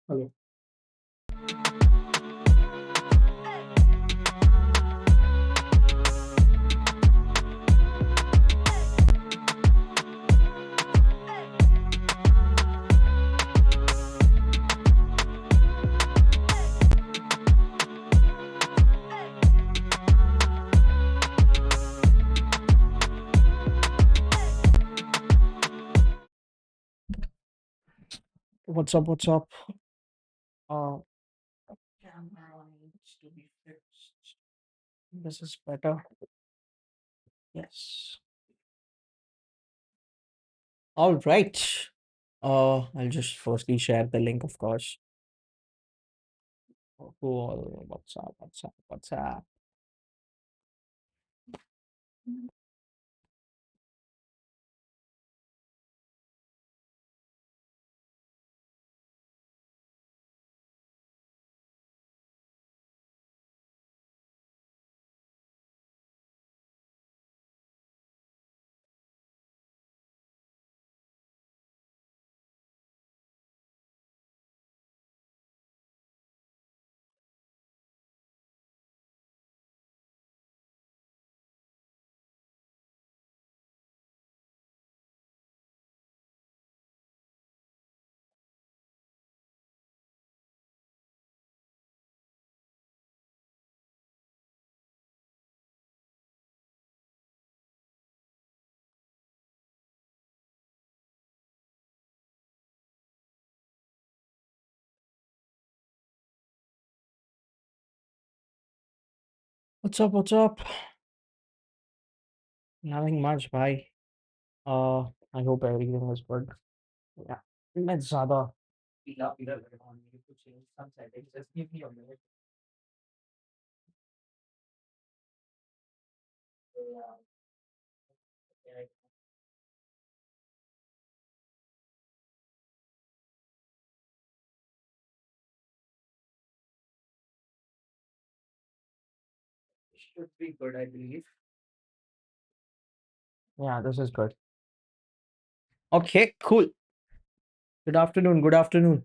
Hello. What's up? What's up? Uh, Camera needs to be fixed. This is better. Yes. All right. I'll just firstly share the link, of course. Cool. What's up? What's up? What's up? What's up? What's up? Nothing much. Bye. Uh, I hope everything is good. Yeah. मैं ज़्यादा पीला पीला लग रहा हूँ मुझे कुछ some settings. Just give me a minute. Yeah. Yeah. Should be good, I believe. Yeah, this is good. Okay, cool. Good afternoon. Good afternoon.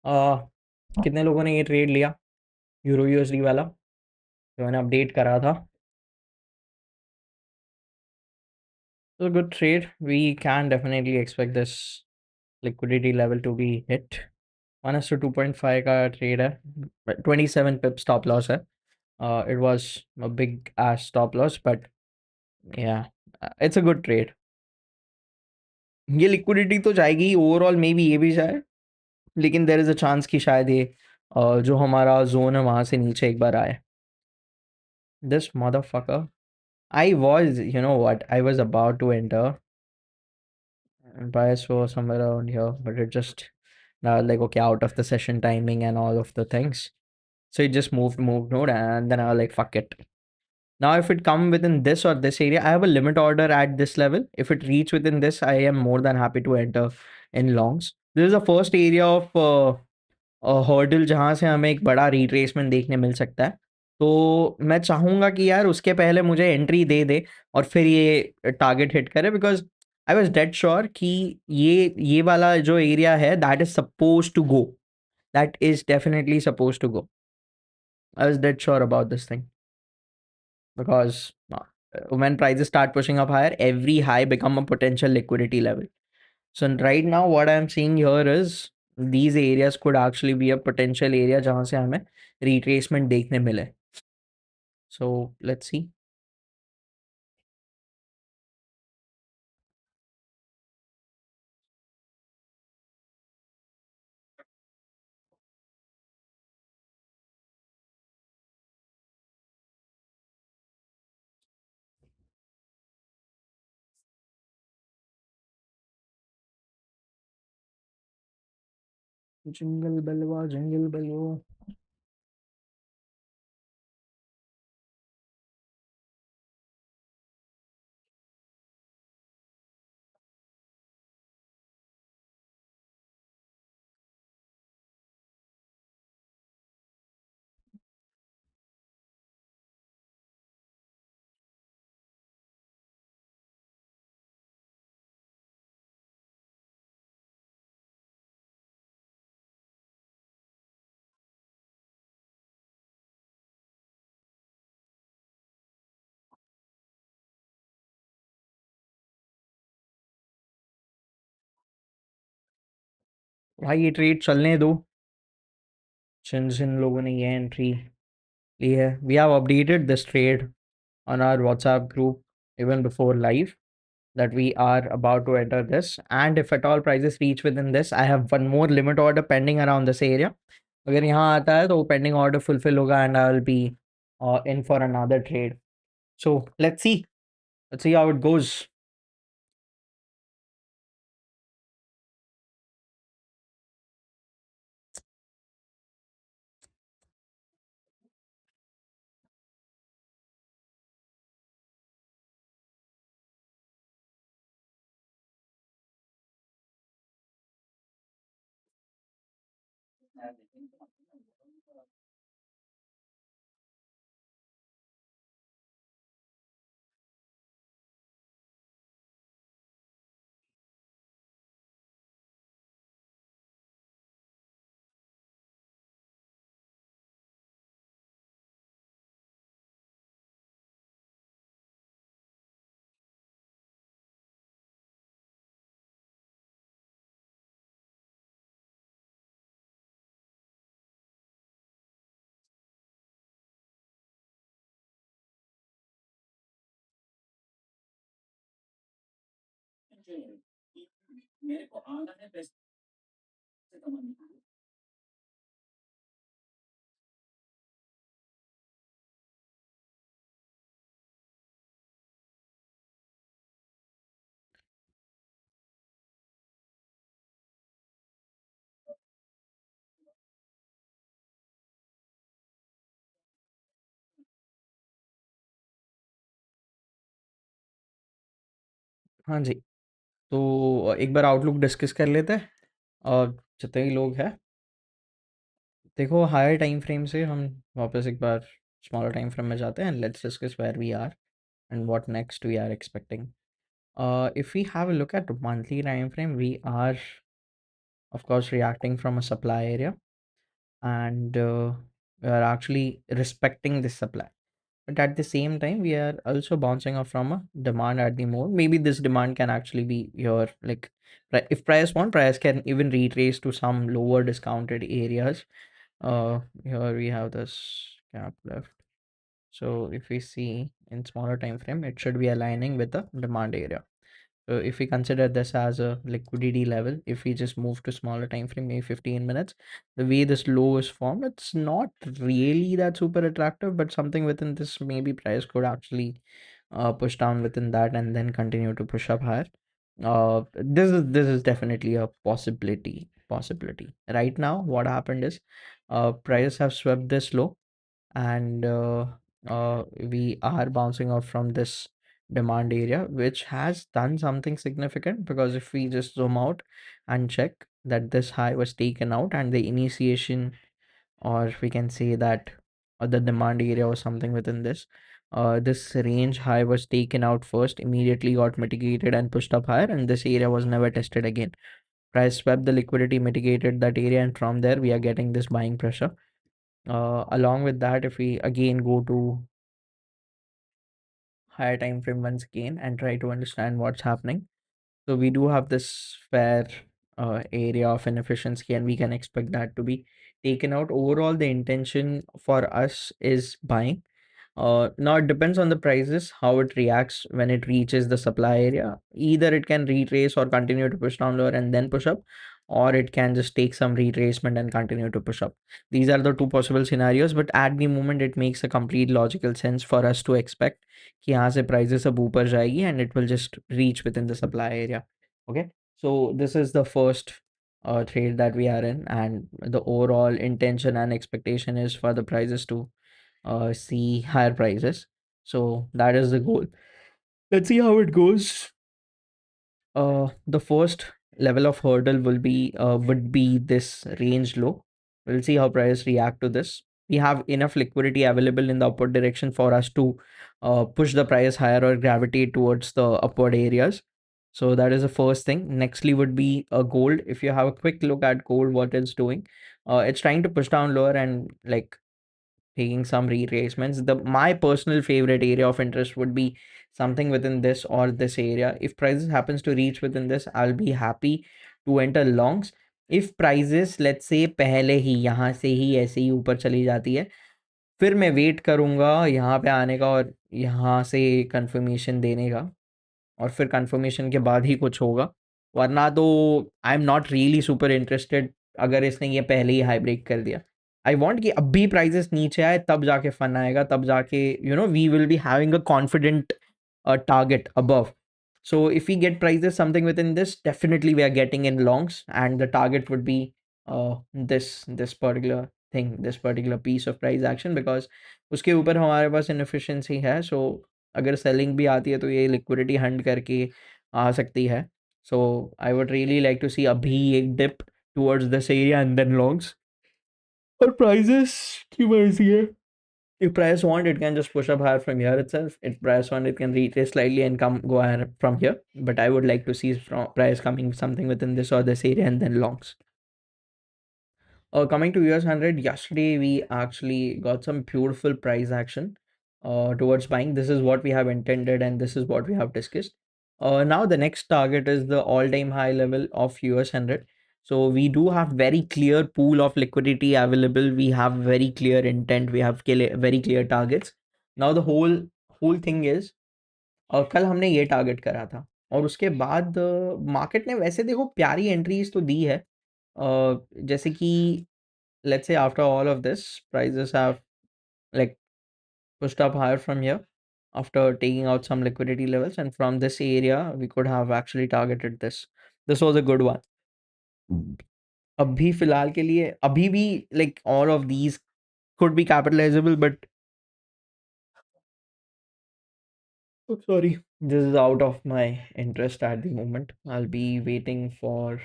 Uh, कितने लोगों ने ये ट्रेड लिया यूरो यूएसडी वाला जो मैंने अपडेट करा था? So good trade. We can definitely expect this liquidity level to be hit. 1:2.5 का trade है. 27 pip stop loss है. It was a big ass stop loss, but yeah, it's a good trade. ये liquidity तो जाएगी overall मे भी ये भी जाए, लेकिन there is a chance कि शायद ये जो हमारा zone है वहाँ से नीचे एक बार आए. This motherfucker. I was, you know what? I was about to enter and bias was somewhere around here, but it just like okay, out of the session timing and all of the things. So it just moved node, and then I was like, fuck it. Now, if it come within this or this area, I have a limit order at this level. If it reach within this, I am more than happy to enter in longs. This is the first area of hurdle जहाँ से हमें एक बड़ा retracement देखने मिल सकता है। तो मैं चाहूँगा कि यार उसके पहले मुझे एंट्री दे दे और फिर ये टारगेट हिट करे, because I was dead sure कि ये वाला जो एरिया है that is supposed to go, that is definitely supposed to go. I was dead sure about this thing because when prices start pushing up higher, every high become a potential liquidity level. So right now what I'm seeing here is these areas could actually be a potential area जहाँ से हमें retracement देखने मिले. So let's see. Jingle belwa, jingle bello. भाई ये trade चलने दो, जिन लोगों ने ये एंट्री ली है। We have updated this trade on our WhatsApp group even before live that we are about to enter this. And if at all prices reach within this, I have one more limit order pending around this area. अगर यहाँ आता है तो pending order fulfill होगा and I will be in for another trade. So let's see how it goes. हाँ जी, तो एक बार outlook discuss कर लेते हैं और जितने भी लोग हैं। देखो हायर टाइम फ्रेम से हम वापस एक बार स्मॉलर टाइम फ्रेम में जाते हैं and let's discuss where we are and what next we are expecting. If we have a look at monthly time frame, we are of course reacting from a supply area, and we are actually respecting this supply. But at the same time, we are also bouncing off from a demand at the mode. Maybe this demand can actually be your like if price want, price can even retrace to some lower discounted areas. Here we have this gap left. So if we see in smaller time frame, it should be aligning with the demand area. So if we consider this as a liquidity level, if we just move to smaller time frame, maybe 15 minutes, the way this low is formed, it's not really that super attractive, but something within this maybe price could actually push down within that and then continue to push up higher. This is definitely a possibility. Right now, what happened is prices have swept this low, and we are bouncing off from this demand area, which has done something significant, because if we just zoom out and check that this high was taken out and the initiation, or we can say that the demand area was something within this, this range high was taken out first, immediately got mitigated and pushed up higher, and this area was never tested again. Price swept the liquidity, mitigated that area, and from there we are getting this buying pressure. Along with that, if we again go to higher time frame once again and try to understand what's happening, so we do have this fair area of inefficiency, and we can expect that to be taken out. Overall, the intention for us is buying. Now it depends on the prices, how it reacts when it reaches the supply area. Either it can retrace or continue to push down lower and then push up, or it can just take some retracement and continue to push up. These are the two possible scenarios, but at the moment it makes a complete logical sense for us to expect कि यहाँ से prices अब ऊपर जाएगी and it will just reach within the supply area. Okay, so this is the first trade that we are in, and the overall intention and expectation is for the prices to see higher prices. So that is the goal. Let's see how it goes. The first level of hurdle will be would be this range low. We'll see how prices react to this. We have enough liquidity available in the upward direction for us to push the price higher or gravitate towards the upward areas. So that is the first thing. Nextly would be gold. If you have a quick look at gold, what it's doing, it's trying to push down lower and like taking some retracements. My personal favorite area of interest would be something within this or this area. If prices happens to reach within this, I'll be happy to enter longs. If prices let's say पहले ही यहाँ से ही ऐसे ही ऊपर चली जाती है, फिर मैं वेट करूँगा यहाँ पे आने का और यहाँ से कंफर्मेशन देने का, और फिर कंफर्मेशन के बाद ही कुछ होगा। वरना तो I am not really super interested अगर इसने ये पहले ही हाई ब्रेक कर दिया। आई वांट कि अभी प्राइसेस नीचे आए, तब जाके फन आएगा, तब जाके we will be having a confident target above. So if we get prices something within this, definitely we are getting in longs, and the target would be this particular thing, this particular piece of price action, because उसके ऊपर हमारे पास inefficiency है. So अगर selling भी आती है तो ये liquidity hunt करके आ सकती है. So I would really like to see अभी एक dip towards this area and then longs. और prices की मर्जी है. If price want, it can just push up higher from here itself. If price want, it can retrace slightly and come go higher from here. But I would like to see from price coming something within this or this area and then longs. Coming to US 100, yesterday we actually got some beautiful price action towards buying. This is what we have intended and this is what we have discussed. Now the next target is the all-time high level of US 100. So we do have very clear pool of liquidity available. We have very clear intent. We have very clear targets. Now the whole thing is, कल हमने ये target करा था और उसके बाद market ने वैसे देखो प्यारी एंट्रीज तो दी है. जैसे कि let's say after all of this, prices have like pushed up higher from here after taking out some liquidity levels, and from this area we could have actually targeted this. This was a good one. अभी फिलहाल के लिए अभी भी like all of these could be capitalizable, but oh, sorry, this is out of my interest at the moment. I'll be waiting for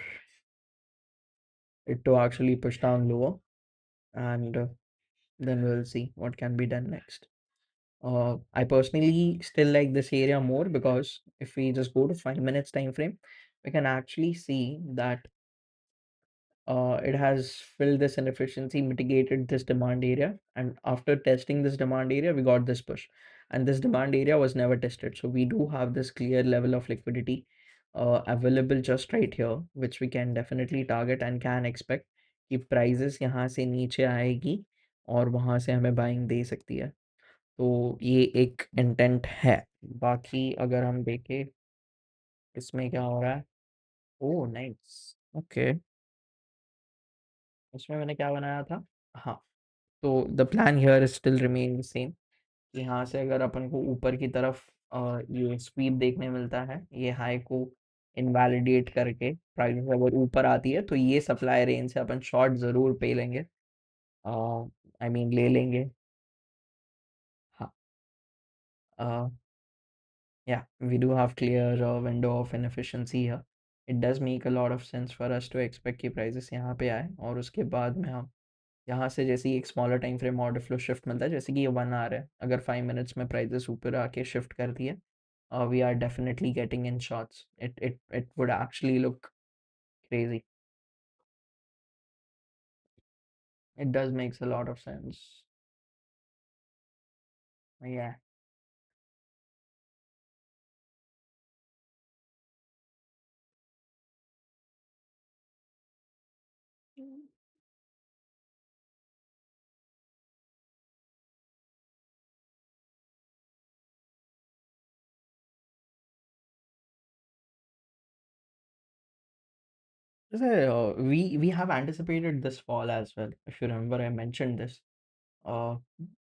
it to actually push down lower, and then we'll see what can be done next. I personally still like this area more because if we just go to 5 minutes time frame, we can actually see that it has filled this inefficiency, mitigated this demand area, and after testing this demand area, we got this push, and this demand area was never tested. So we do have this clear level of liquidity available just right here, which we can definitely target and can expect कि prices यहाँ से नीचे आएगी और वहाँ से हमें buying दे सकती है. तो ये एक इंटेंट है. बाकी अगर हम देखें इसमें क्या हो रहा है. Oh nice. ओके, इसमें मैंने क्या बनाया था. हाँ, तो the plan here is still remain same. यहाँ से अगर अपन को ऊपर की तरफ ये स्वीप देखने मिलता है, ये हाई को इनवैलिडेट करके प्राइस अगर ऊपर आती है तो ये सप्लाई रेंज से अपन शॉर्ट ज़रूर पे लेंगे. आई मीन ले लेंगे. हाँ. Yeah, we do have clear window of inefficiency here. It does make a lot of sense for us to expect कि prices यहाँ पे आए और उसके बाद में हम यहाँ से जैसे ही एक smaller time frame order flow shift मिलता है, जैसे कि ये 1 आवर है, अगर 5 मिनट्स में प्राइसेस ऊपर आके शिफ्ट कर दिए, we are definitely getting in shorts. It would actually look crazy. It does makes a lot of sense. Yeah. We have anticipated this fall as well. If you remember, I mentioned this. uh,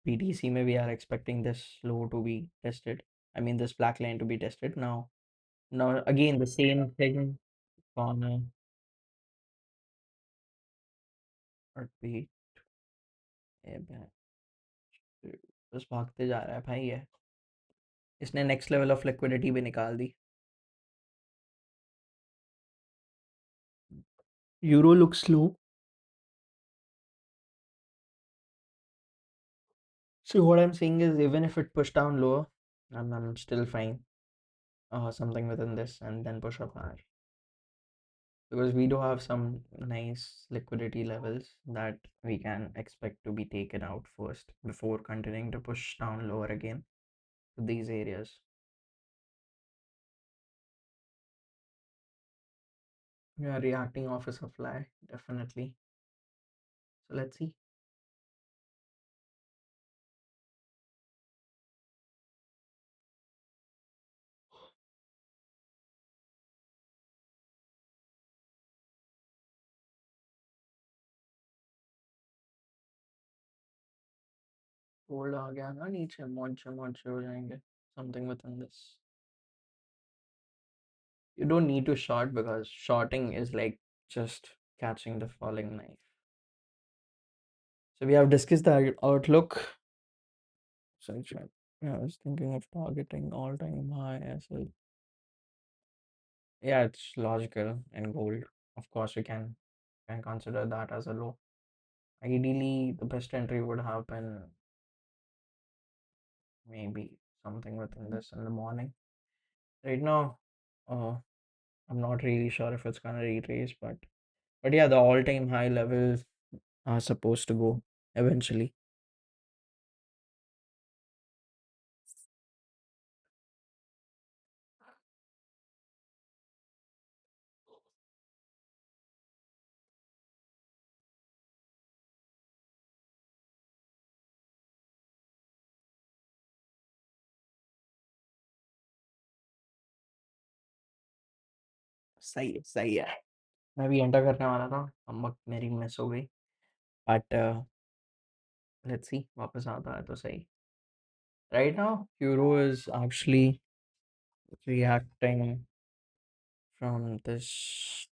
BTC में we are expecting this low to be tested. I mean this black line to be tested now. Now again the same thing on heartbeat. ये बस भागते जा रहा है भाई ये. इसने नेक्स्ट लेवल ऑफ लिक्विडिटी भी निकाल दी. Euro looks low. So what I'm saying is even if it push down lower, I'm still fine. Something within this and then push up higher. Because we do have some nice liquidity levels that we can expect to be taken out first before continuing to push down lower again to these areas. Yeah, reacting off a supply, definitely. So let's see. Gold आ गया ना नीचे, मोर्चे मोर्चे हो जाएंगे. Something within this. You don't need to short because shorting is like just catching the falling knife. So we have discussed the outlook. So yeah, I was thinking of targeting all-time high as well. Yeah, it's logical in gold. Of course, we can consider that as a low. Ideally, the best entry would have been maybe something within this in the morning. Right now, uh, I'm not really sure if it's gonna retrace, but yeah, the all-time high levels are supposed to go eventually. सही है. मैं भी enter करने वाला था, अब मेरी miss हो गई. बट लेट्स सी वापस आता है तो सही. Right now, Euro is actually reacting from this.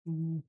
I'll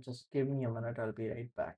just give me a minute. I'll be right back.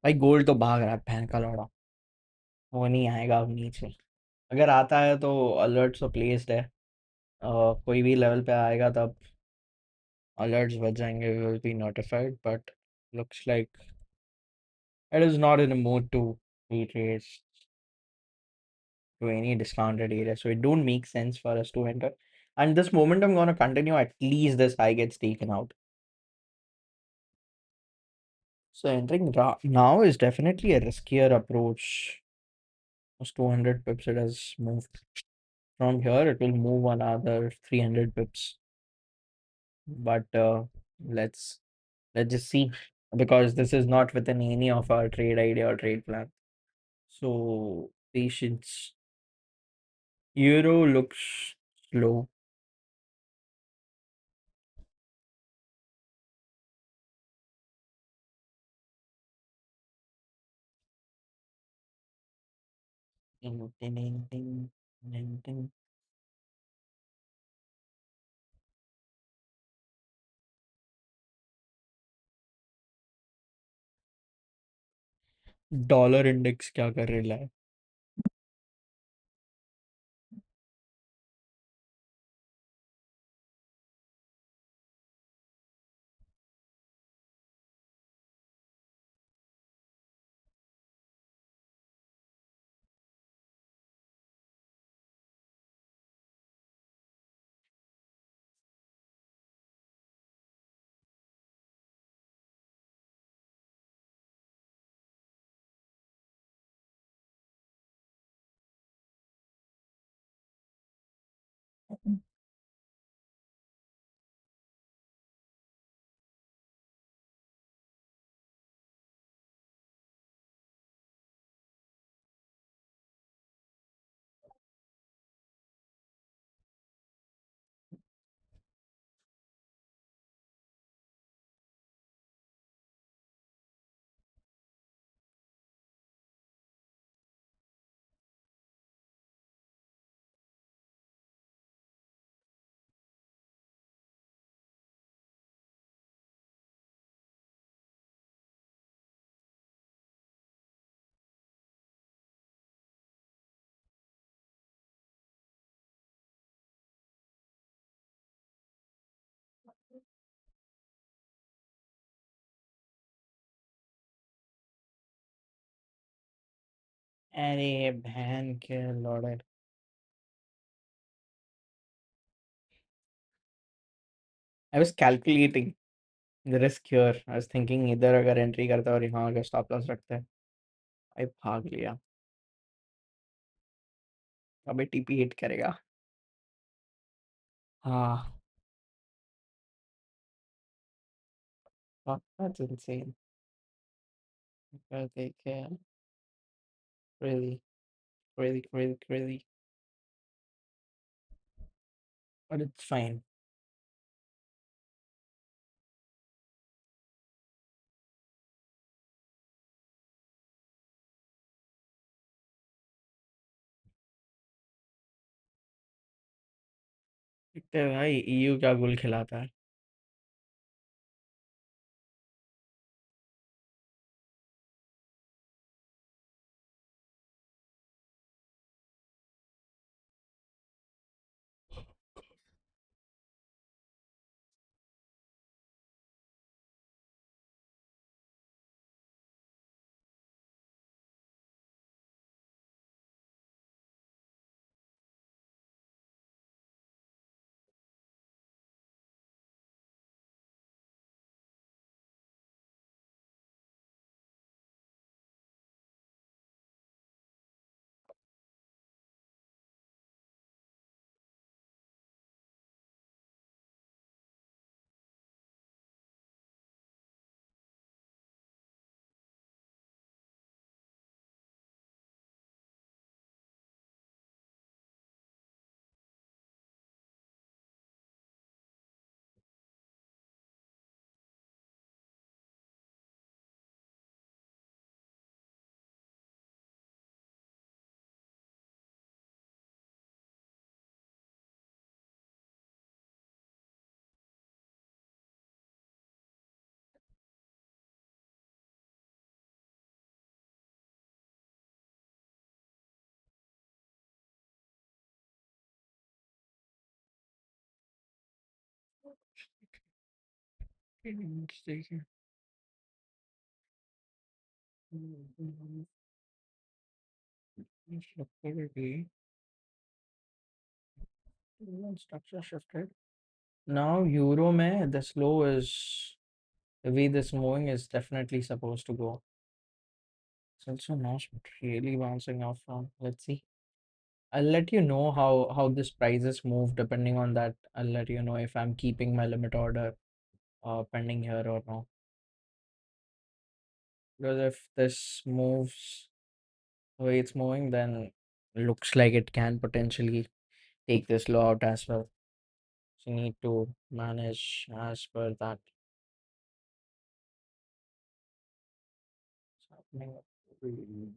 भाई गोल्ड तो भाग रहा है बहन का लौड़ा। वो नहीं आएगा अब नीचे। अगर आता है तो अलर्ट्स तो प्लेस्ड है। कोई भी लेवल पे आएगा तब अलर्ट्स बज जाएंगे, we will be notified, but looks like it is not in a mood to retrace to any discounted area, so it don't make sense for us to enter. And this momentum gonna continue, at least this high gets taken out. So entering now is definitely a riskier approach. Those 200 pips it has moved. From here it will move another 300 pips. But let's just see, because this is not within any of our trade idea or trade plan. So patience. Euro looks slow. Ding, ding, ding, ding, ding, ding. Dollar index क्या कर रहा है? अरे बहन के लौड़े। I was calculating the risk here. I was thinking इधर अगर entry करता है और यहाँ अगर स्टॉप लॉस रखता है, भाई भाग लिया। अबे टीपी हिट करेगा। हाँ, that's insane. But they can really, really, really, really, but it's fine. देखते हैं भाई ईयू क्या गुल खिलाता है। Let's take it. Mm, liquidity. Structure shifted. Now euro mein the slow is the way this moving is definitely supposed to go. It's also not really bouncing off from. Let's see. I'll let you know how this prices move depending on that. I'll let you know if I'm keeping my limit order pending here or no. Because if this moves the way it's moving, then looks like it can potentially take this low out as well. So you need to manage as per that. What's happening.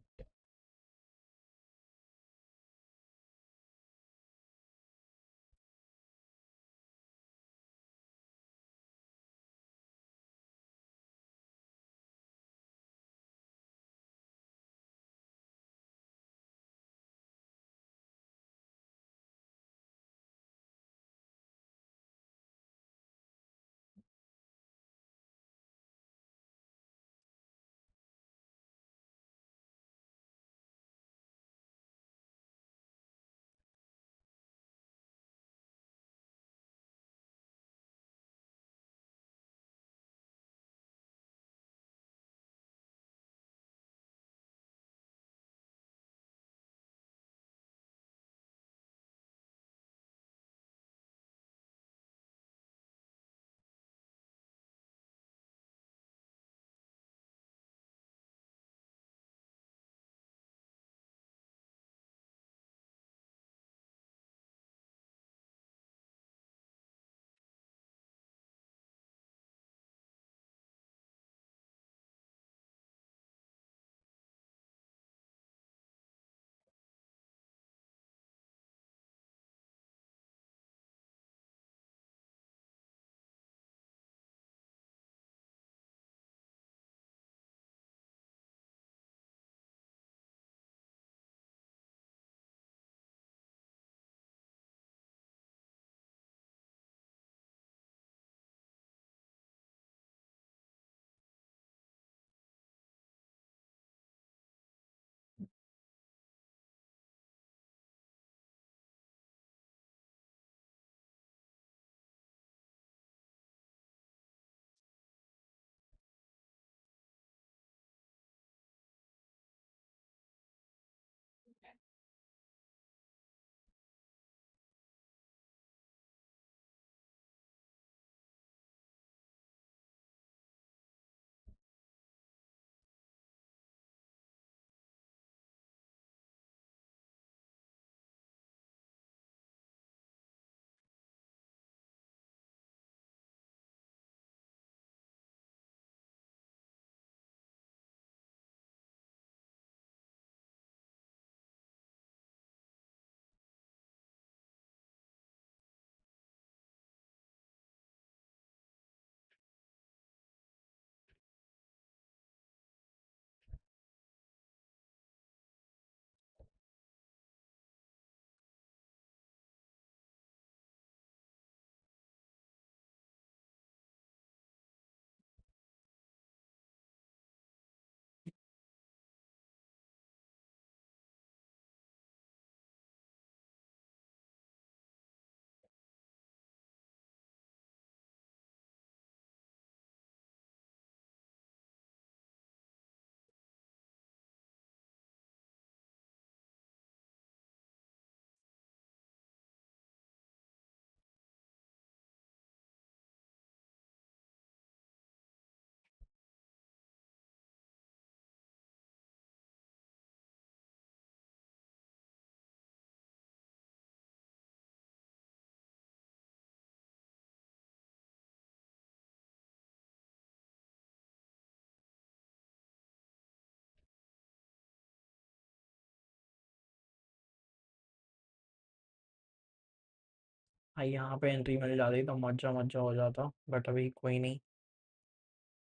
हाँ यहाँ पे entry मिल जाती तो मजा मजा हो जाता but अभी कोई नहीं.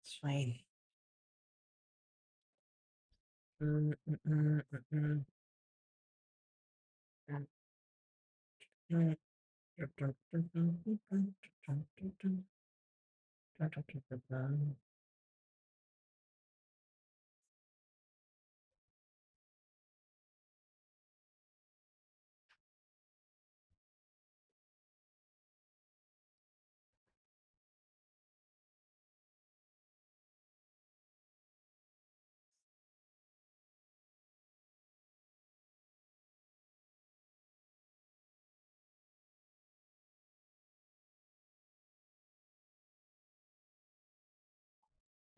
It's fine. Mm, mm, mm, mm, mm, mm, mm.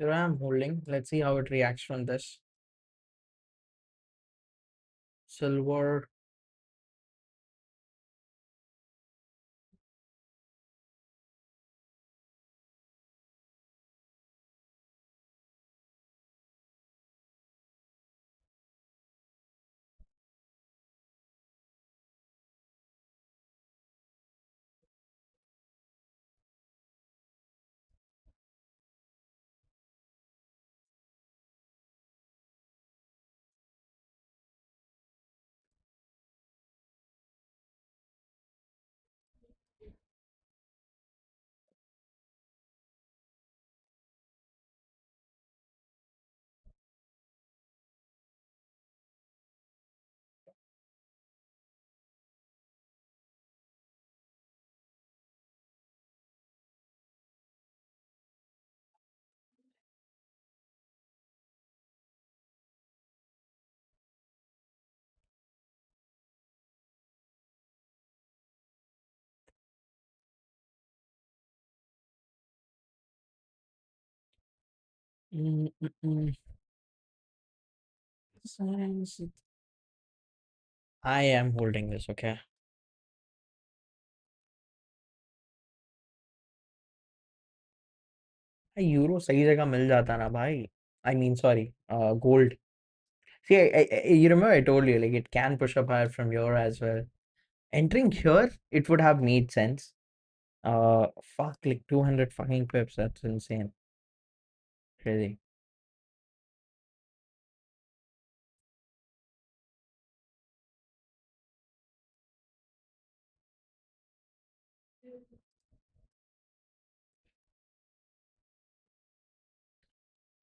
Here I am holding. Let's see how it reacts from this. Silver. Mm, mm, mm. Science. I am holding this, okay? Euro सही जगह मिल जाता ना भाई. I mean, sorry, gold. See, you remember I told you like it can push up higher from here as well. Entering here, it would have made sense. Fuck, like 200 fucking pips. That's insane. Crazy.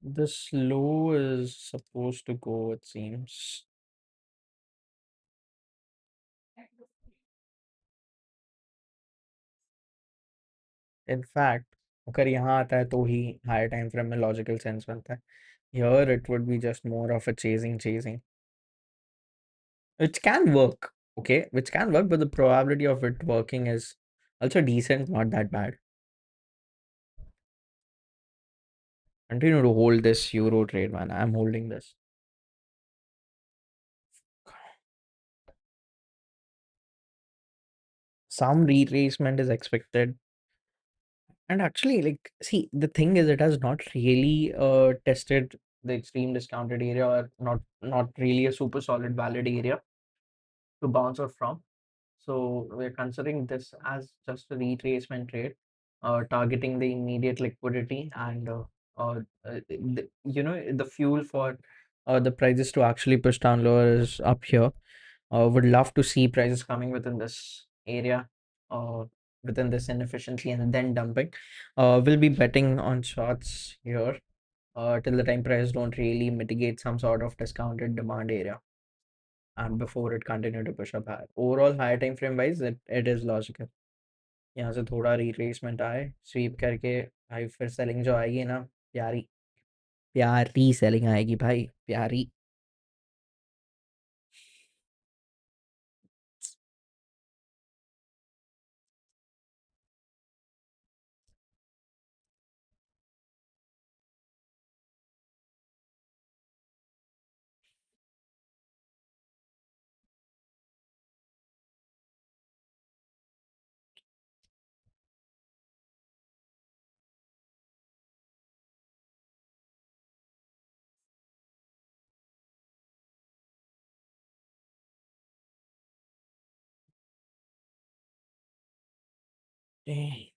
This low is supposed to go, it seems. In fact, अगर यहाँ आता है तो ही higher time frame में logical sense बनता है. Here it would be just more of a chasing, which can work, okay, which can work, but the probability of it working is also decent, not that bad. Continue to hold this euro trade, man. I'm holding this. Some retracement is expected. And actually, like, see, the thing is, it has not really tested the extreme discounted area, or not really a super solid valid area to bounce off from. So we're considering this as just a retracement trade, targeting the immediate liquidity and the fuel for the prices to actually push down lower is up here. Would love to see prices coming within this area, uh, within this inefficiency, and then dumping. We'll be betting on shots here till the time prices don't really mitigate some sort of discounted demand area, and before it continue to push up higher. Overall, higher time frame wise, it is logical. यहाँ से थोड़ा retracement आए, SVEEP करके भाई, फिर selling जो आएगी ना, प्यारी प्यारी सेलिंग आएगी भाई, प्यारी. Dang.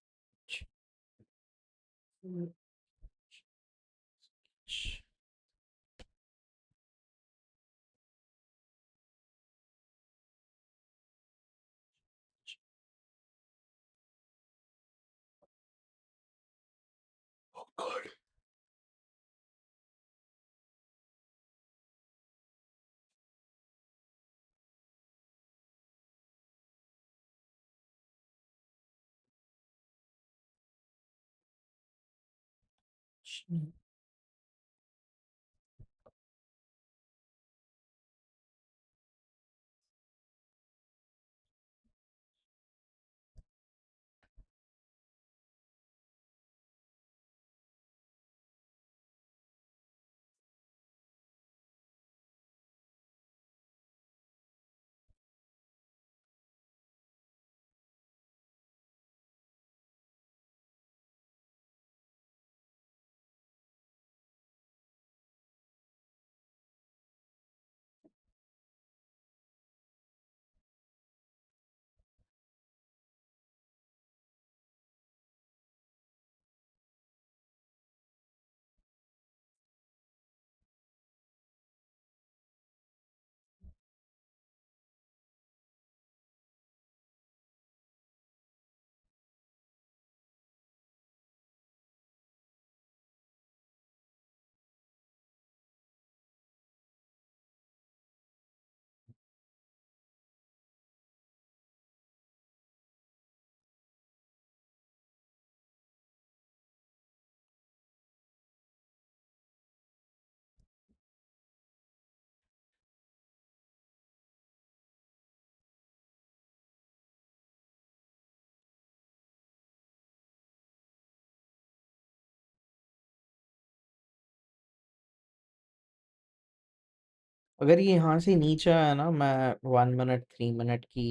अगर ये यहाँ से नीचे आया ना, मैं 1 मिनट 3 मिनट की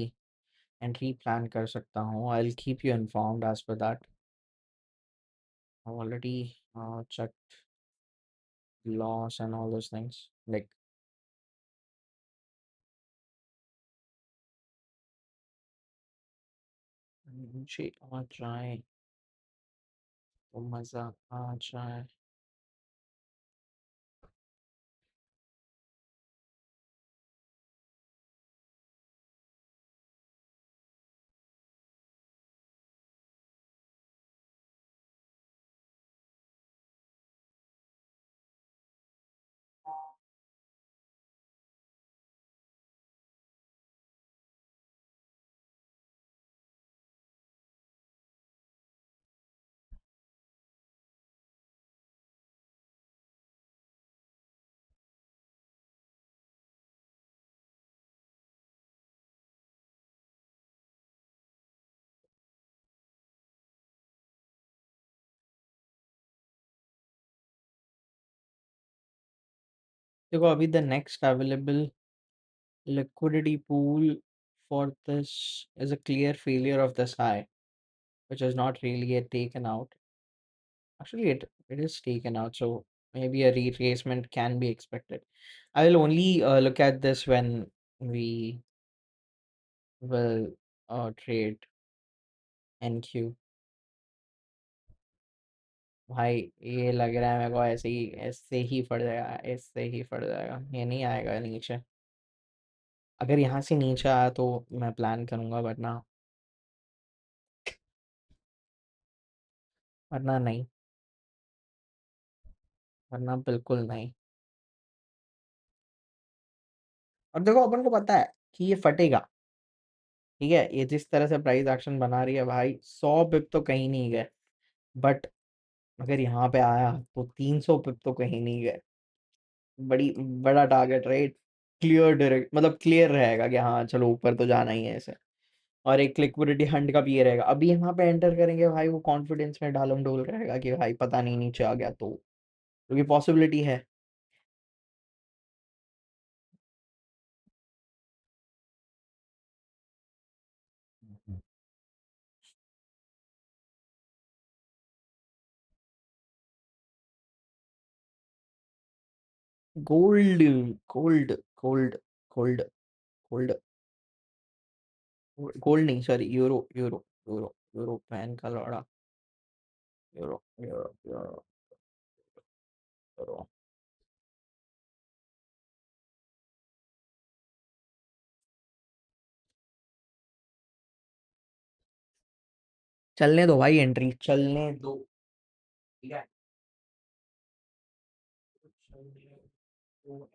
एंट्री प्लान कर सकता हूँ. I will keep you informed as per that. Already checked loss and all those things. Like, मुझे आ जाए तो मज़ा आ जाए. देखो, अभी the next available liquidity pool for this is a clear failure of this high, which is not really yet taken out. Actually, it is taken out, so maybe a retracement can be expected. I will only look at this when we will trade NQ. भाई, ये लग रहा है मेरे को ऐसे ही फट जाएगा, ऐसे ही फट जाएगा, ये नहीं आएगा नीचे. अगर यहाँ से नीचे आया तो मैं प्लान करूंगा, वरना नहीं, वरना बिल्कुल नहीं. और देखो, अपन को पता है कि ये फटेगा. ठीक है, ये जिस तरह से प्राइस एक्शन बना रही है भाई, 100 पिप तो कहीं नहीं गए. बट अगर यहाँ पे आया तो 300 पिप तो कहीं नहीं गए. बड़ी बड़ा टारगेट, राइट. क्लियर डायरेक्ट, मतलब क्लियर रहेगा कि हाँ चलो ऊपर तो जाना ही है ऐसे. और एक लिक्विडिटी हंट का भी ये रहेगा. अभी यहाँ पे एंटर करेंगे भाई, वो कॉन्फिडेंस में डालम डोल रहेगा कि भाई पता नहीं नीचे आ गया तो, क्योंकि पॉसिबिलिटी है. Gold, gold, gold, gold, gold, gold नहीं, sorry, euro, euro, euro, euro पैन का लौड़ा. Euro, euro, euro, euro. चलने दो भाई, एंट्री चलने दो. ठीक है, चलने दो.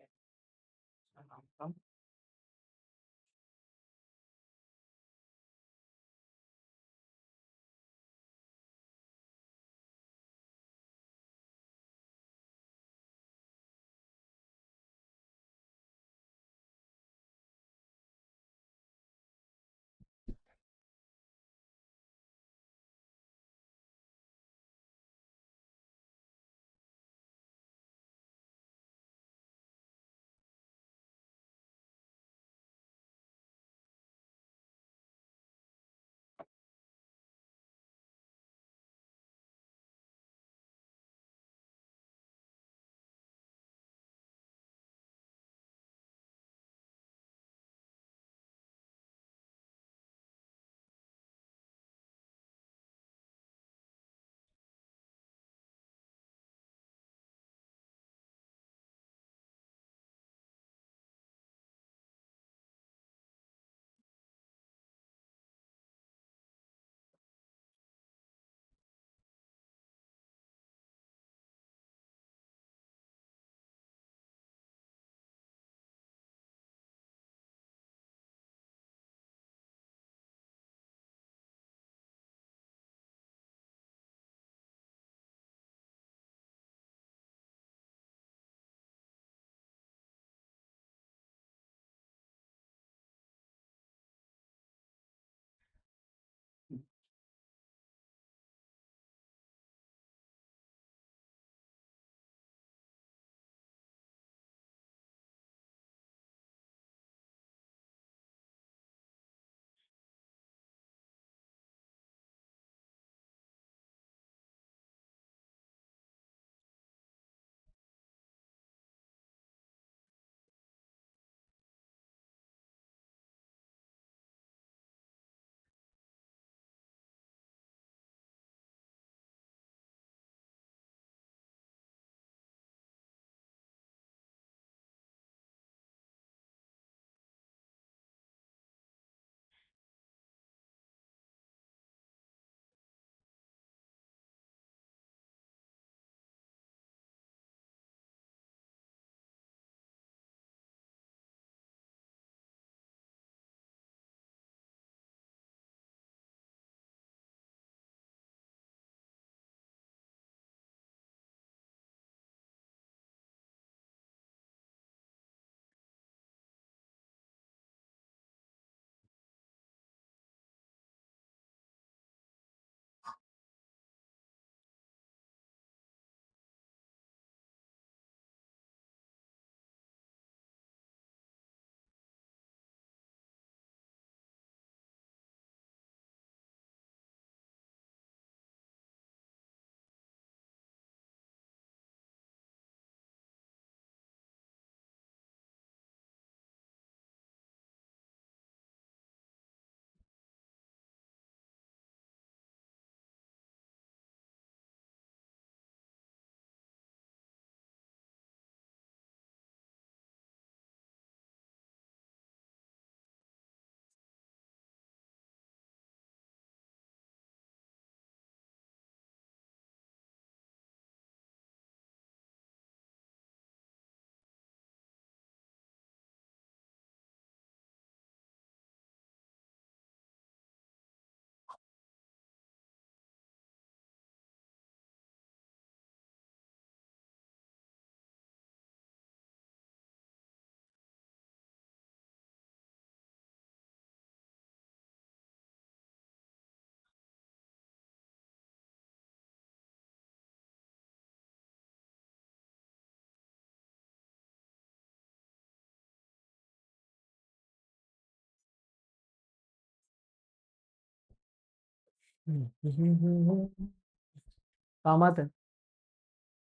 कामात आहे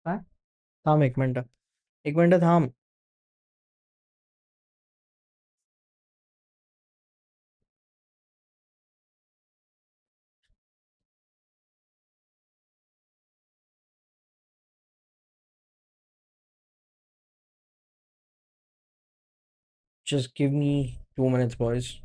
काय थांब एक मिनिट थांब just give me 2 minutes boys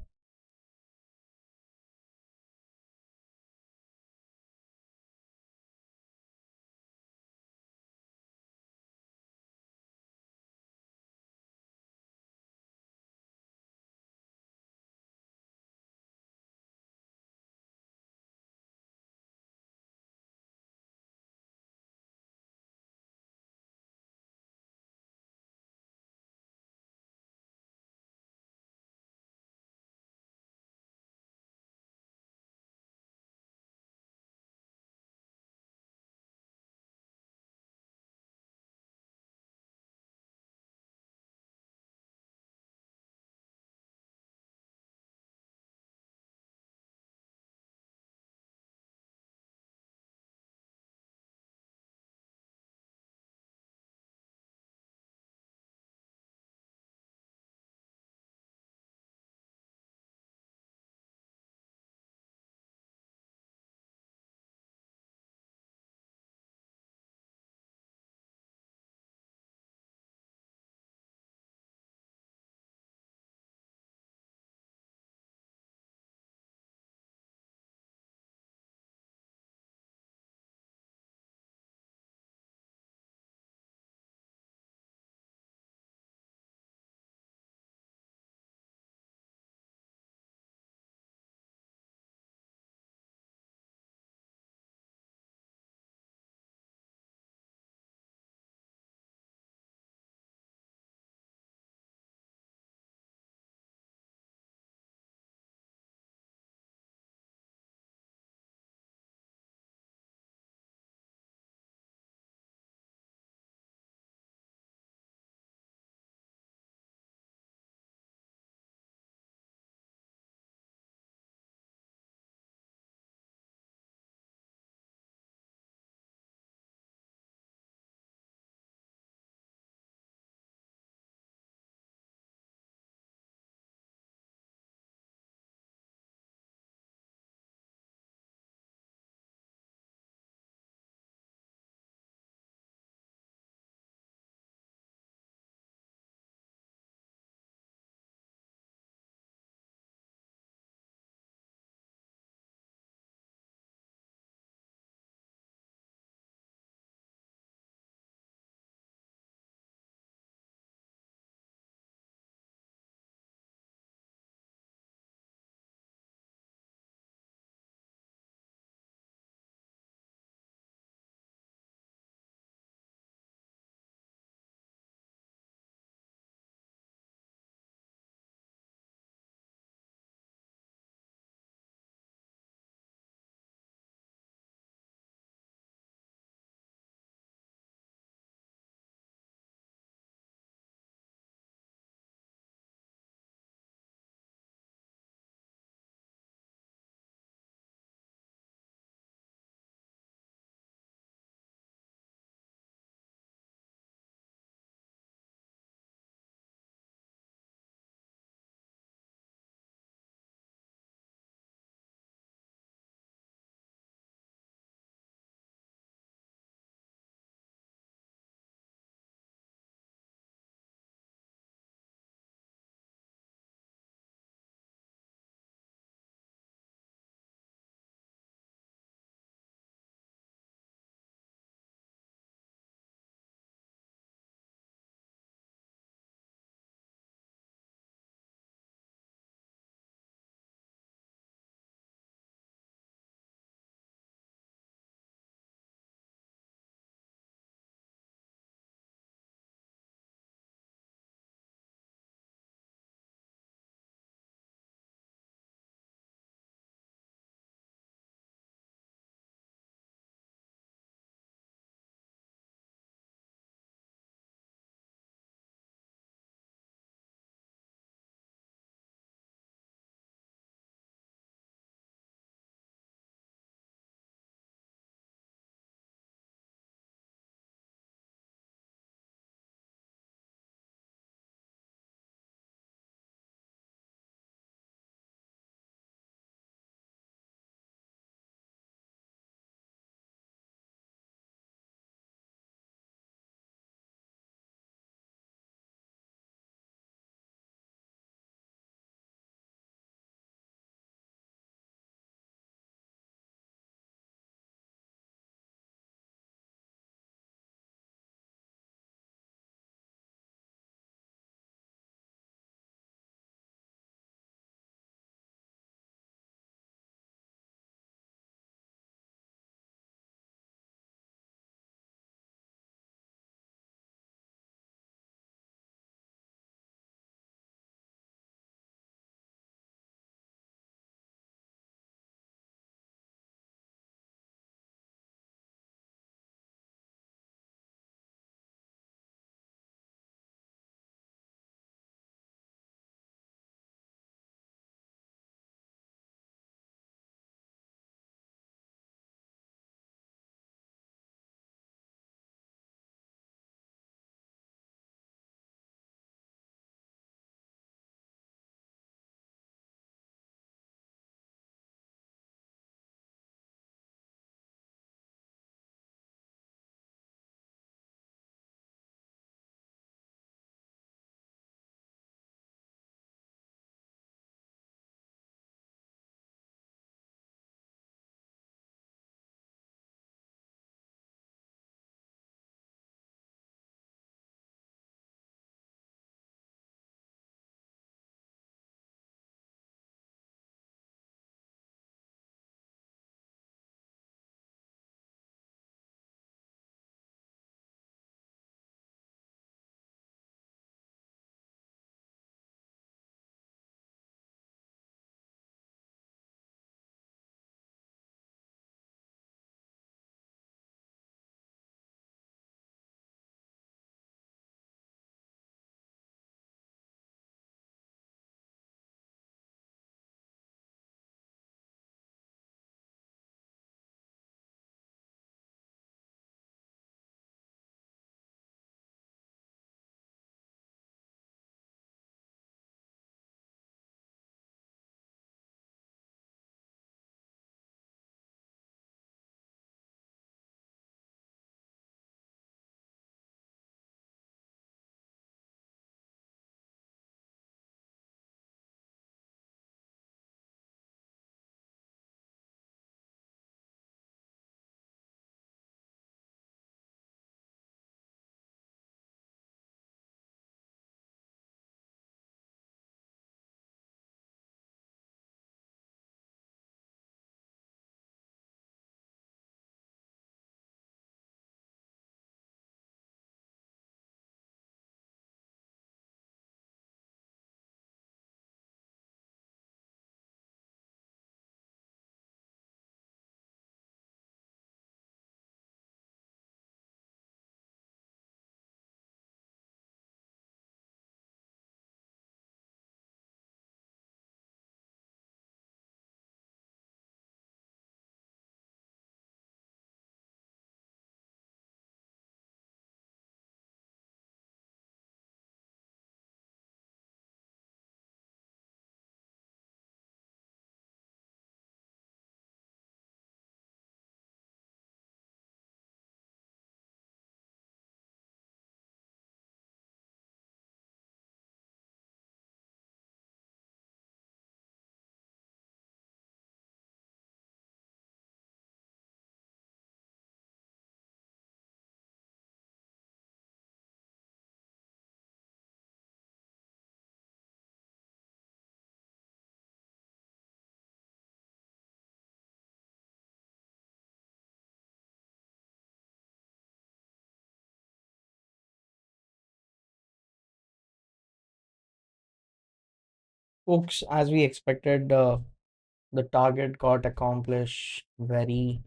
Folks, as we expected, the target got accomplished very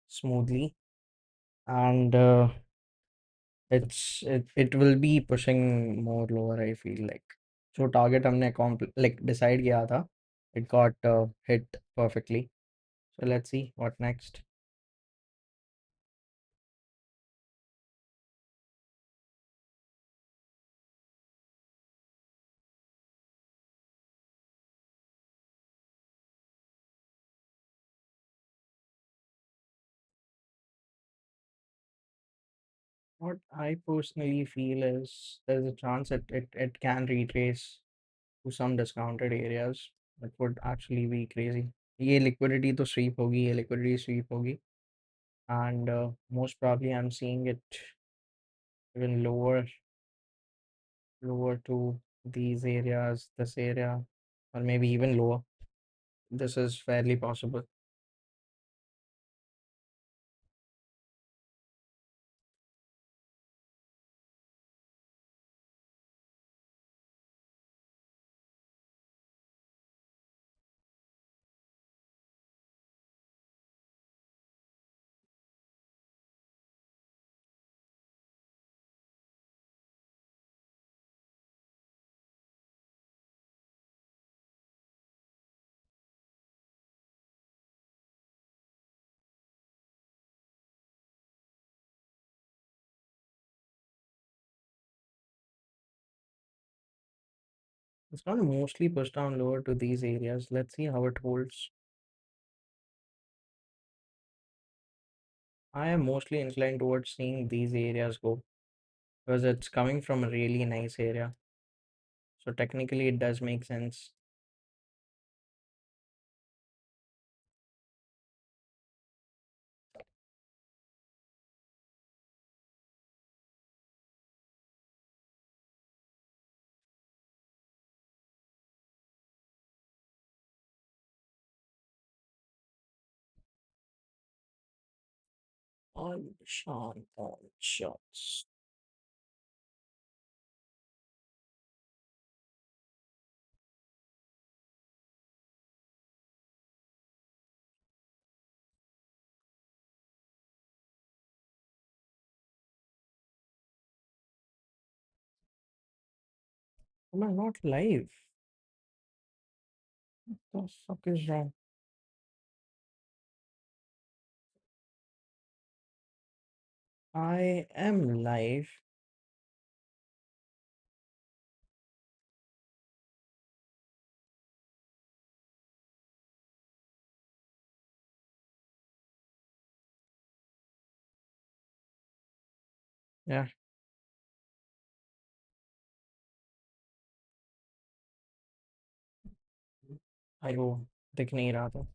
smoothly, and it will be pushing more lower, I feel like. So target हमने like decide किया था, it got hit perfectly. So let's see what next. What I personally feel is there's a chance it can retrace to some discounted areas. That would actually be crazy. ये liquidity तो sweep होगी, ये liquidity sweep होगी, and most probably I'm seeing it even lower to these areas, this area, or maybe even lower. This is fairly possible. It's going to mostly push down lower to these areas. Let's see how it holds. I am mostly inclined towards seeing these areas go because it's coming from a really nice area. So technically, it does make sense. On shots. Am I not live? What the fuck is wrong? I am live. Yeah, I वो दिख नहीं रहा था.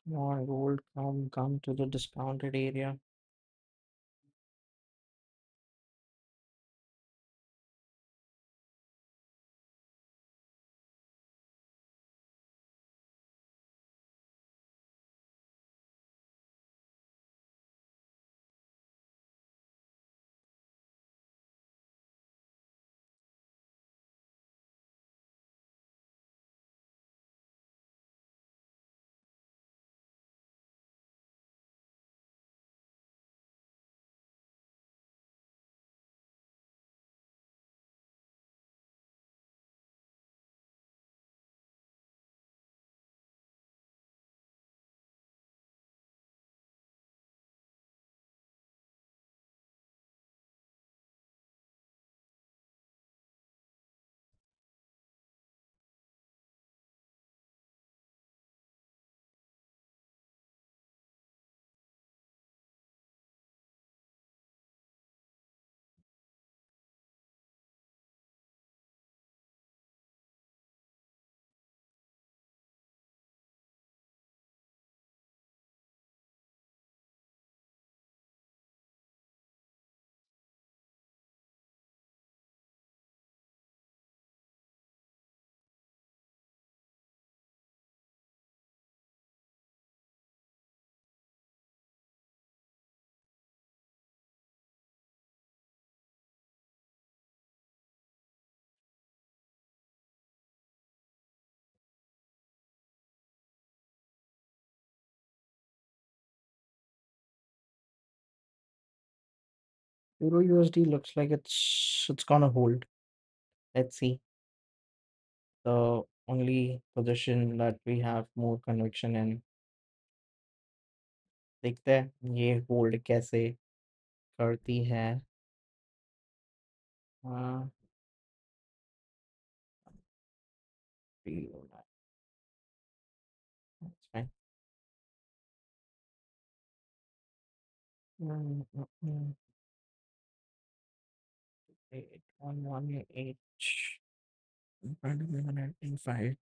More gold come to the discounted area. Euro USD looks like it's gonna hold. Let's see. The only position that we have more conviction in, देखते हैं ये hold कैसे करती है. हाँ, that's fine. 8118 in front of me when I can fight.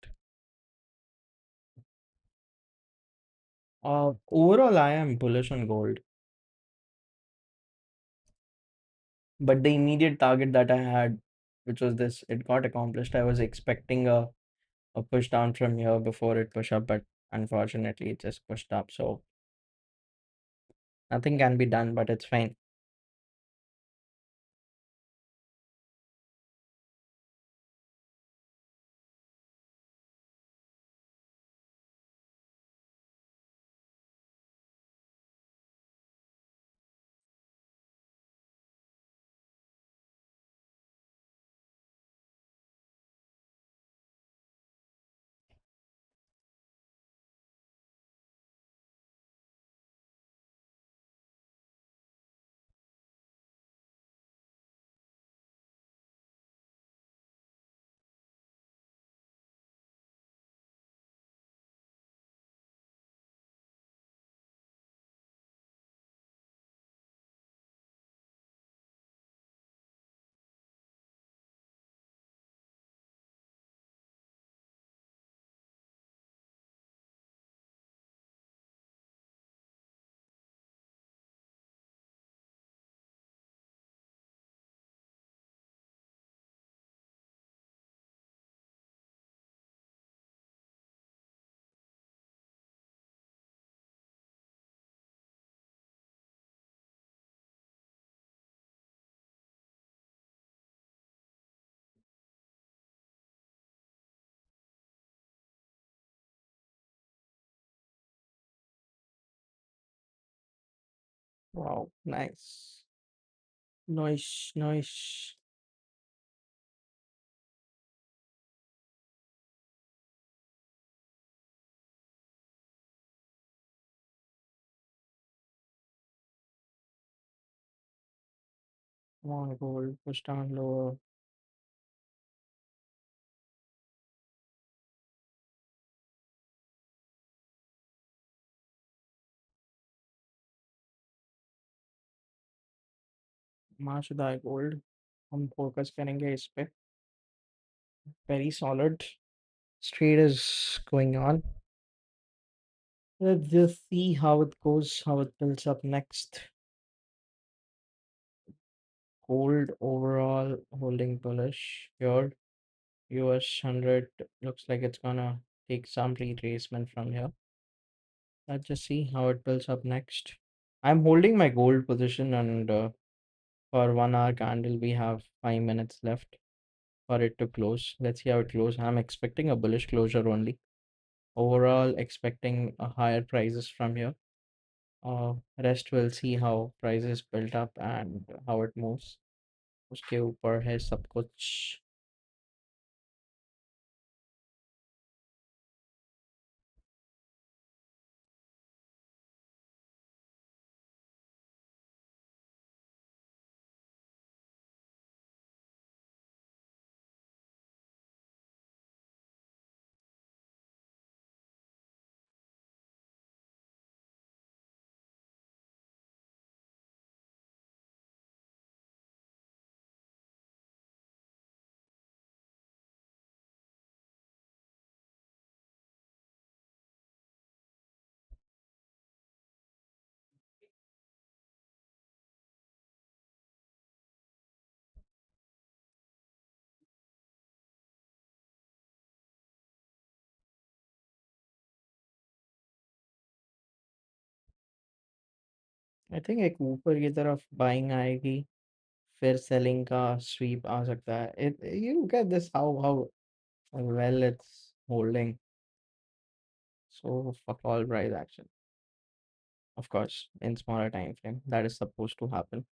Overall, I am bullish on gold, but the immediate target that I had, which was this, it got accomplished. I was expecting a push down from here before it push up, but unfortunately, it just pushed up. So nothing can be done, but it's fine. Wow, nice. Nice, nice. Come on, gold, push down lower. माशुदा gold हम focus करेंगे इस पे. Very solid. Trade is going on. Let's just see how it goes, how it builds up next. Gold overall holding bullish here. US 100 looks like it's gonna take some retracement from here. Let's just see how it builds up next. I'm holding my gold position, and for 1 hour candle, we have 5 minutes left for it to close. Let's see how it closes. I'm expecting a bullish closure only. Overall, expecting a higher prices from here. Rest we'll see how prices build up and how it moves. उसके ऊपर है सब कुछ. I think एक ऊपर की तरफ buying आएगी, फिर सेलिंग का स्वीप आ सकता है. You get this how well it's holding. So fuck all price action. Of course, in smaller time frame, that is supposed to happen.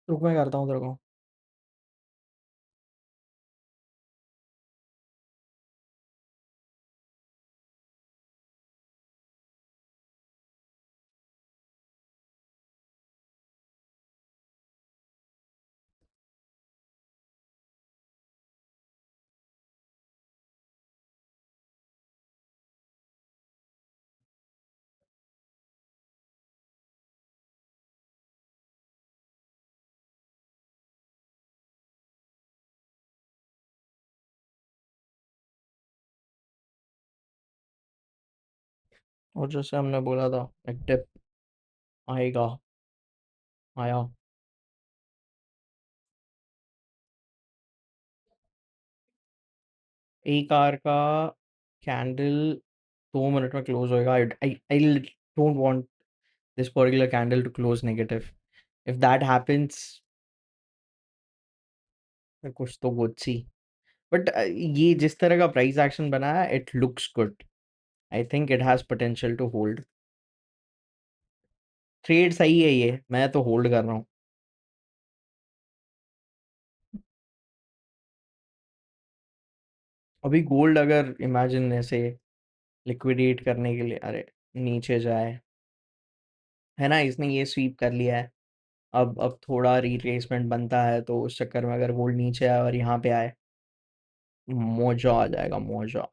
रुक मैं करता हूँ तेरे को. और जैसे हमने बोला था, एक डिप आएगा, आया. एक आर का कैंडल 2 मिनट में क्लोज होएगा. I don't want this particular candle to close negative. If that happens, फिर कुछ तो good सी. बट ये जिस तरह का प्राइस एक्शन बना है, it looks good. I think it has potential to hold. Trade सही है ये, मैं तो होल्ड कर रहा हूँ. अभी गोल्ड अगर इमेजिन ऐसे लिक्विडेट करने के लिए, अरे, नीचे जाए, है ना, इसने ये स्वीप कर लिया है. अब थोड़ा रिट्रेसमेंट बनता है, तो उस चक्कर में अगर गोल्ड नीचे आए और यहाँ पे आए, मौजा आ जाएगा, मौजा.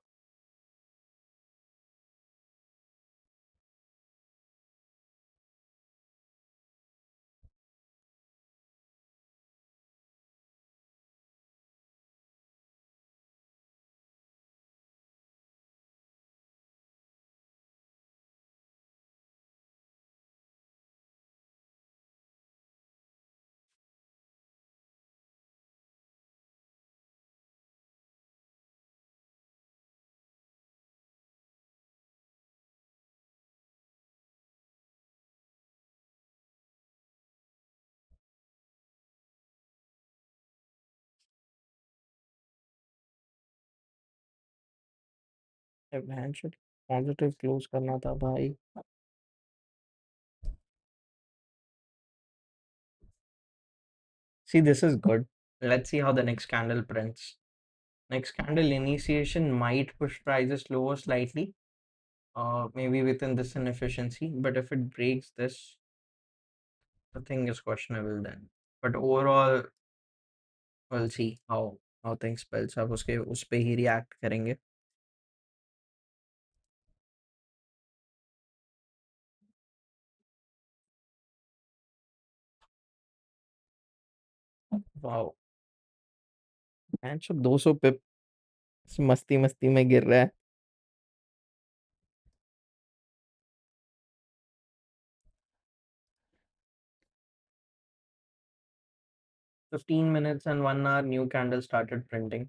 हैंडशेक पॉजिटिव क्लोज करना था भाई. See, this is good. Let's see how the next candle prints. Next candle initiation might push prices lower slightly, maybe within this inefficiency. But if it breaks this, the thing is questionable then. But overall, we'll see how things spells up. उसके उस पे ही react करेंगे. Wow. And so 200 पिप मस्ती मस्ती में गिर रहा है. 15 minutes and 1 hour new candle started printing.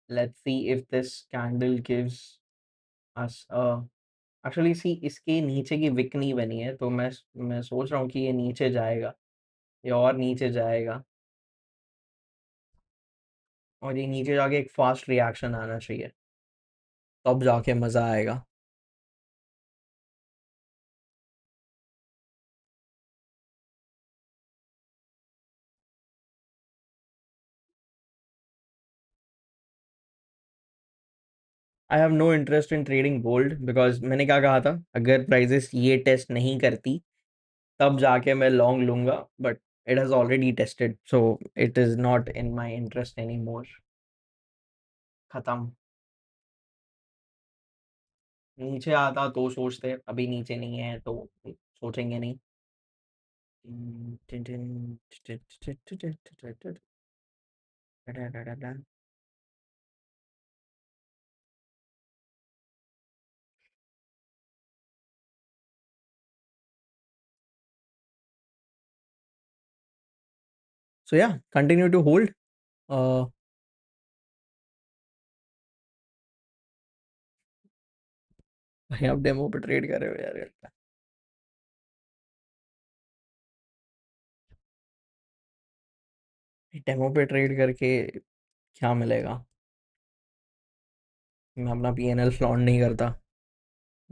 Let's see if this candle gives us a. Actually, see, इसके नीचे की विक नहीं बनी है, तो मैं सोच रहा हूँ कि ये नीचे जाएगा. ये और नीचे जाएगा और ये नीचे जाके एक फास्ट रिएक्शन आना चाहिए, तब जाके मजा आएगा. I have no interest in trading gold because मैंने क्या कहा था, अगर प्राइजेस ये टेस्ट नहीं करती तब जाके मैं लॉन्ग लूंगा. But it has already tested, so it is not in my interest any more. खत्म. नीचे आता तो सोचते, अभी नीचे नहीं है तो सोचेंगे नहीं. So yeah, continue to hold. Uh, भाई आप डेमो पे ट्रेड कर रहे हो यार. डेमो पे ट्रेड करके क्या मिलेगा? मैं अपना पीएनएल फ्लॉन्ट नहीं करता.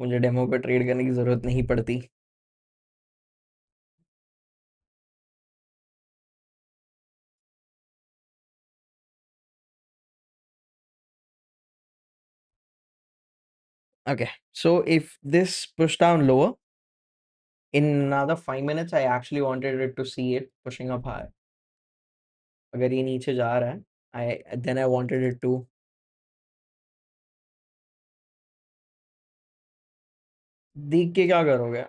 मुझे डेमो पे ट्रेड करने की जरूरत नहीं पड़ती. Okay, so if this push down lower in another 5 minutes, I actually wanted it to see it pushing up higher. अगर ये नीचे जा रहा है, I wanted it to. देख के क्या करोगे?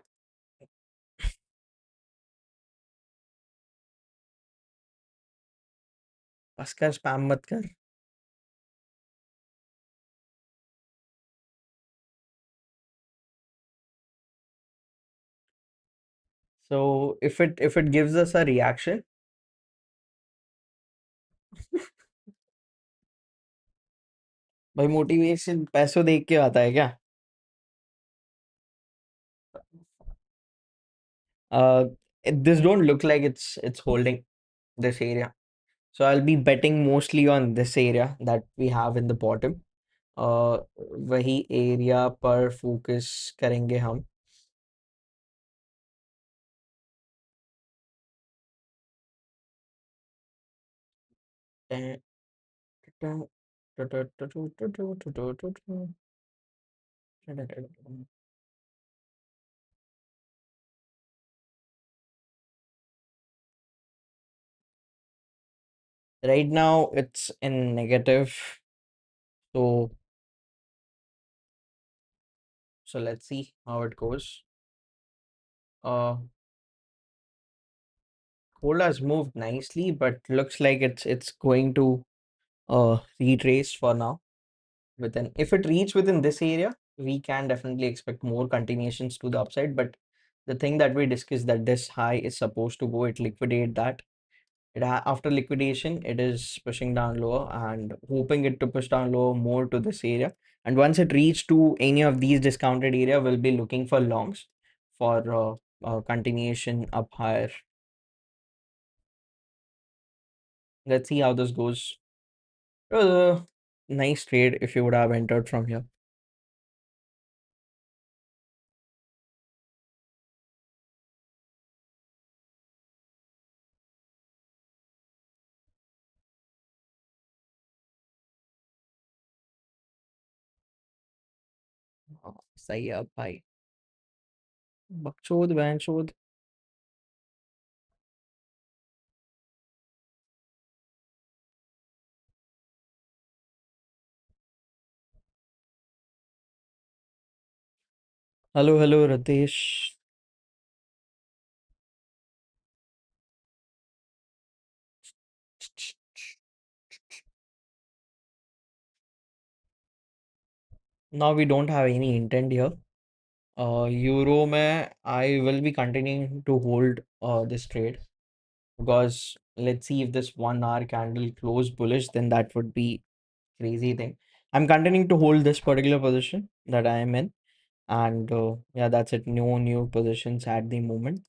बस कर, स्पैम मत कर. So if it gives us a reaction. भाई मोटिवेशन पैसों देख के आता है क्या? uh this don't look like it's holding this area, so I'll be betting mostly on this area that we have in the bottom. वही area पर focus करेंगे हम. Right now it's in negative, so let's see how it goes. uh Gold has moved nicely, but looks like it's going to retrace for now. Within, if it reach within this area, we can definitely expect more continuations to the upside. But the thing that we discussed, that this high is supposed to go, it liquidate that. After liquidation, it is pushing down lower and hoping it to push down lower more to this area. And once it reach to any of these discounted area, we'll be looking for longs for continuation up higher. Let's see how this goes. It was a nice trade if you would have entered from here. सही है अब भाई। बकचोद बहनचोद। Hello hello Ritesh. Now we don't have any intent here. Euro में I will be continuing to hold this trade because let's see if this 1 hour candle close bullish, then that would be crazy thing. I'm continuing to hold this particular position that I am in, and yeah, that's it. No new positions at the moment.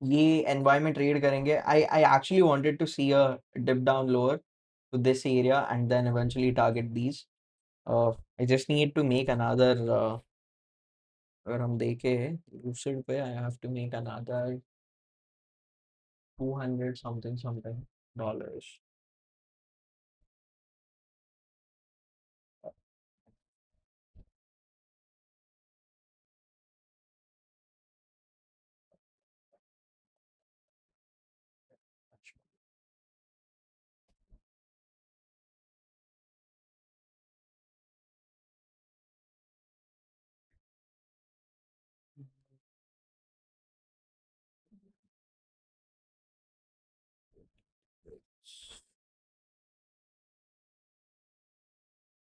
ये environment trade करेंगे. I actually wanted to see a dip down lower to this area and then eventually target these. I just need to make another. अगर हम देखें दूसरे पे, I have to make another 200 something something dollars.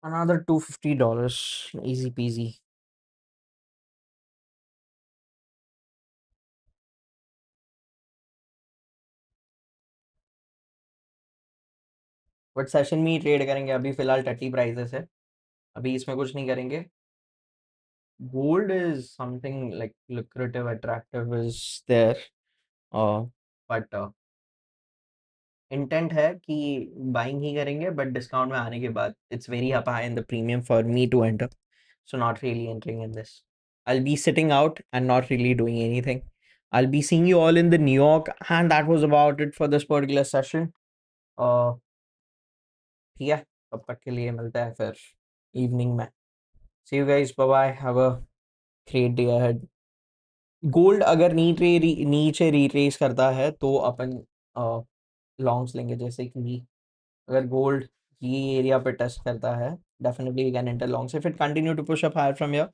Another $250, easy peasy. But session में ही trade करेंगे, अभी फिलहाल टट्टी प्राइसेस है, अभी इसमें कुछ नहीं करेंगे. Gold is something like lucrative, attractive is there. But intent है कि बाइंग ही करेंगे, बट डिस्काउंट में आने के बाद it's very up high in the premium for me to enter, so not really entering in this. I'll be sitting out and not really doing anything. I'll be seeing you all in the New York, and that was about it for this particular session. uh ठीक है, तब तक के लिए मिलते हैं फिर evening में. See you guys, bye bye, have a great day ahead. Gold अगर नीचे रिट्रेस करता है तो अपन लॉन्ग्स लेंगे, जैसे कि अगर गोल्ड ये एरिया पे टेस्ट करता है, definitely we can enter longs if it continue to push up higher from here.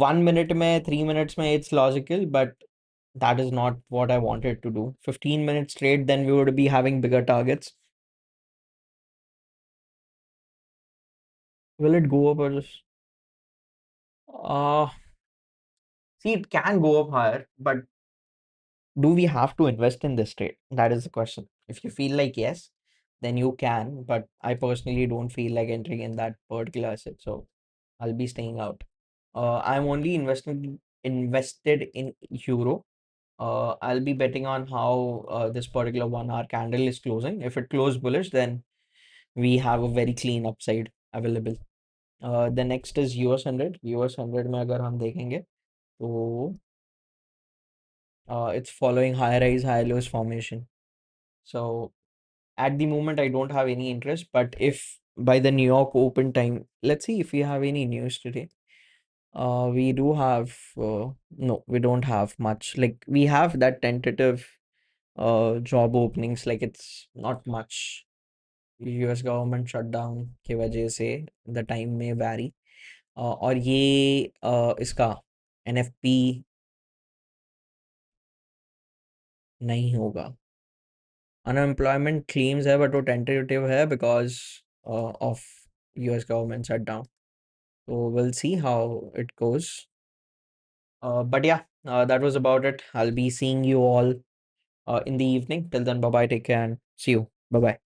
1 minute में, 3 मिनट्स में it's logical, but that is not what I wanted to do. 15 minutes straight, then we would be having bigger targets. Will it go up or just uh see, it can go up higher, but do we have to invest in this trade? That is the question. If you feel like yes, then you can, but I personally don't feel like entering in that particular asset, so I'll be staying out. I'm only invested in euro. I'll be betting on how this particular 1 hour candle is closing. If it closed bullish, then we have a very clean upside available. The next is US 100. US 100 में अगर हम देखेंगे तो it's following high rise, high lows formation. So at the moment, I don't have any interest. But if by the New York Open time, let's see if we have any news today. We do have no, we don't have much. Like we have that tentative job openings. Like it's not much. US government shutdown की वजह से the time may vary. और ये इसका NFP नहीं होगा. Unemployment claims है, but वो tentative है because of US government shutdown. So we'll see how it goes. But yeah, that was about it. I'll be seeing you all in the evening. Till then, bye bye. Take care and see you. Bye bye.